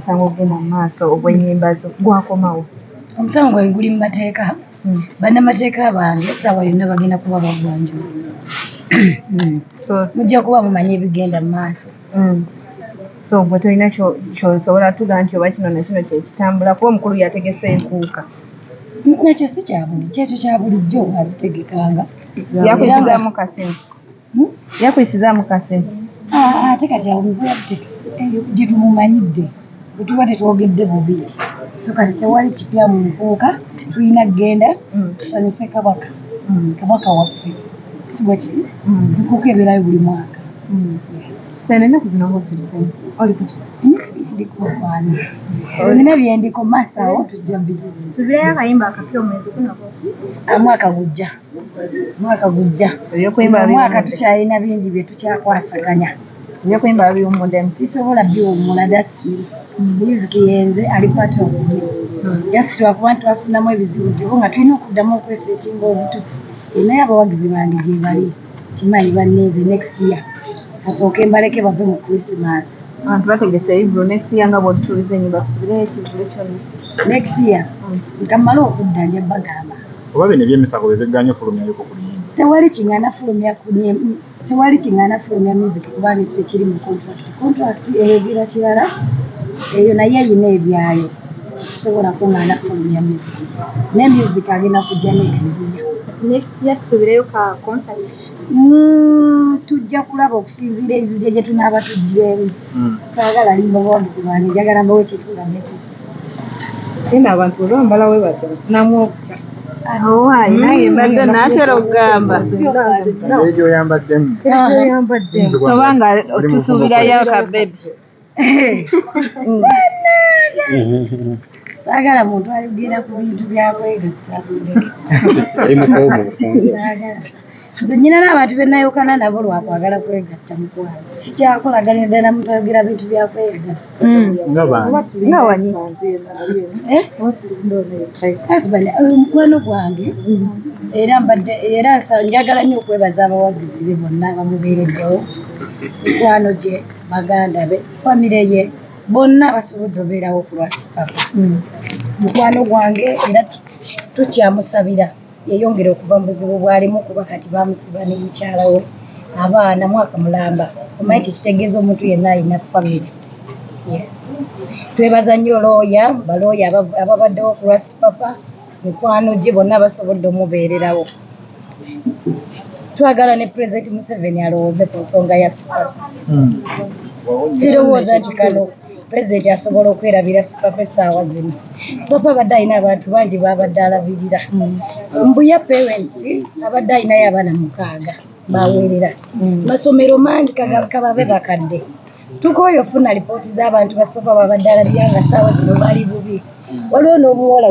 Sango gena maaso obwenyimba zo gwakomawo. Omusango gwe guli mu mateeka. Bannamateeka bange essaawa yonna bagenda kuba bagwanjula. So mujja kuba mumanyi ebigenda mu maaso. So gwe tolina ky'osobola tuga nti oba kino na kino kye kitambula kuba omukulu yategese enkuuka. Nakyo si kya buli kyekyo kya bulijjo azitegekanga. Yakuyisizaamu kasente. Yakuyisizaamu kasente. Ate kati awulize yabutekisi gye tumumanyidde bwe tuba tetwogedde bubi. So kati tewali kipya mu nkuuka tulina kgenda tusanyuse kabaka. Kabaka waffe. Si bwe kiri. Enkuuka ebeerayo buli mwaka. Sente ennaku zino ng'osirise. Oli ku ki? Ndiko bwana. Nina byendiko masawo tujja mbizibira. Subirayo akayimba akapya omwezi gunako. Mwaka gujja. Mwaka gujja. Ebyokuyimba mwaka tukyalina bingi bye tukyakwasaganya. Ebyokuyimba biwummudde. Sisobola byewummula that's me. Music yenze ali part of me. Just lwakuba twafunamu ebizibuzibu nga tulina okuddamu okwesetinga obutuufu. Naye abawagizi bange gye bali kimanyi banneeze next year. Kasooke mbaleke bave mu Christmas. Abantu bategese ebyo next year nga bw'otusuubiza ennyumba tusubireyo ekizibu kyonna. Next year nkamala okudda nja bagamba. Oba bino eby'emisango bye bigganya ofulumyayo ku kulimba. Tewali kingana fulumya music kubanga ekyo kiri mu contract. Contract eyogera kirala eyo naye ayina ebyayo. Sobola kungana fulumya music. Ne music agenda kujja next year. Next year tusubireyo ka concert. Tujja kulaba okusinziira ebizije gye tunaaba tuggyemu. Saagala limba bwabuzi bange njagala mbawo ekituula neti. Sina abantu olwambala we batyo namu okutya. Owaayi naye mbadde naatera okugamba. Ebyo oyambaddemu. Tobanga tusuubirayo ka baby. Saagala muntu ayogera ku bintu byakwegatta. Nze nnyina n'abantu be nayokana nabo lwakwagala kwegatta mukwano. Sikyakolaganira ddala muntu ayogera bintu byakweyagala. Nga wanyi. Mukwano gwange era njagala nnyo okwebaza abawagizi be bonna abamubeereddewo. Mikwano gye, baganda be, famire ye bonna basobodde obeerawo ku lwa Sipapa. Mukwano gwange era tukyamusabira yeyongera okuva mu buzibu bwalimu kuba kati bamusiba ne mukyala we abaana mwaka mulamba. Omanyi kitegeeza omuntu yenna alina famire. Yes. Twebaza nnyo looya balooya ababaddewo ku lwa Sipapa. Mikwano gye bonna basobodde omubeererawo. Twagala ne President Museveni alowooze ku nsonga ya Sipapa. Sirowooza nti kano President asobola okwerabira Sipapa essaawa zino. Sipapa abadde alina abantu bangi babadde alabirira. Mbuya parents abadde alinayo abaana 6 baweerera. Masomero mangi kababe bakadde. Tukooye ofuna lipooti z'abantu ba Sipapa babadde alabirira nga ssaawa zino bali bubi. Waliwo n'omuwala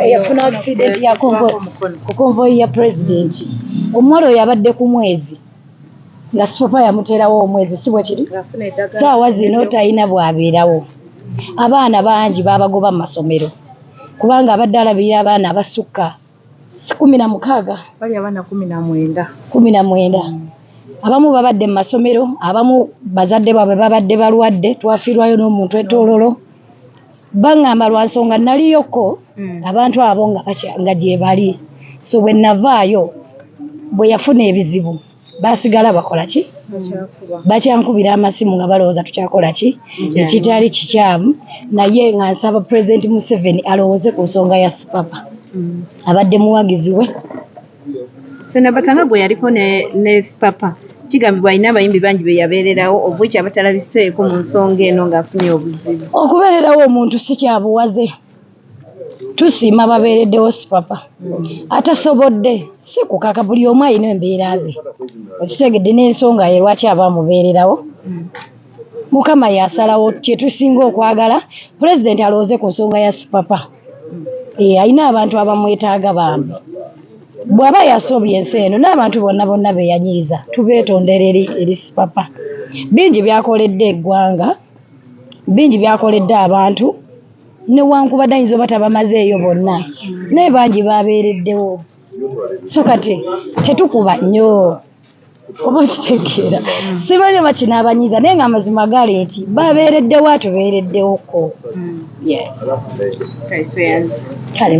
eyafuna accident ya ku konvoyi ya President. Omuwala oyo abadde ku mwezi nga Sipapa yamuteerawo omwezi si bwe kiri. Ssaawa zino talina bwabeerawo. Abaana bangi babagoba mu masomero kubanga abadde alabirira abaana abasukka 16. Bali abaana 19. 19. Abamu babadde mu masomero, abamu bazadde baabwe babadde balwadde, twafiirwayo n'omuntu etololo. Bangamba lwa nsonga naliyoko abantu abo nga gye bali. So bwe navaayo bwe yafuna ebizibu basigala bakola ki? Bakyankubira amasimu nga balowooza tukyakola ki? Ekitali kikyamu. Naye nga nsaba President Museveni alowooze ku nsonga ya Sipapa. Abadde muwagizi we. Sena Batanga gwe yaliko ne Sipapa. Kigambibwa alina abayimbi bangi be yabeererawo obwekyo abatalabiseeko mu nsonga eno ng'afunye obuzibu. Okubeererawo omuntu si kyabuwaze. Tusiima babeereddewo Sipapa. Atasobodde si kukaka buli omu alina embeera ze. Okitegedde n'ensonga ye lwaki abamubeererawo. Mukama yasalawo kye tusinga okwagala Pulezidenti alowooze ku nsonga ya Sipapa. Alina abantu abamwetaaga bambi. Bw'aba yasobye ensi eno n'abantu bonna beeyanyiiza tubeetondera eri Sipapa. Bingi byakoledde eggwanga, bingi byakoledde abantu newankubadde ayinza oba tabamazeeyo bonna naye bangi babeereddewo. So kati tetukuba nnyo oba kitegeera simanyi bakinabanyiza naye nga amazima gali nti babeereddewo atubeereddewoko yes Kale tweyanze. kale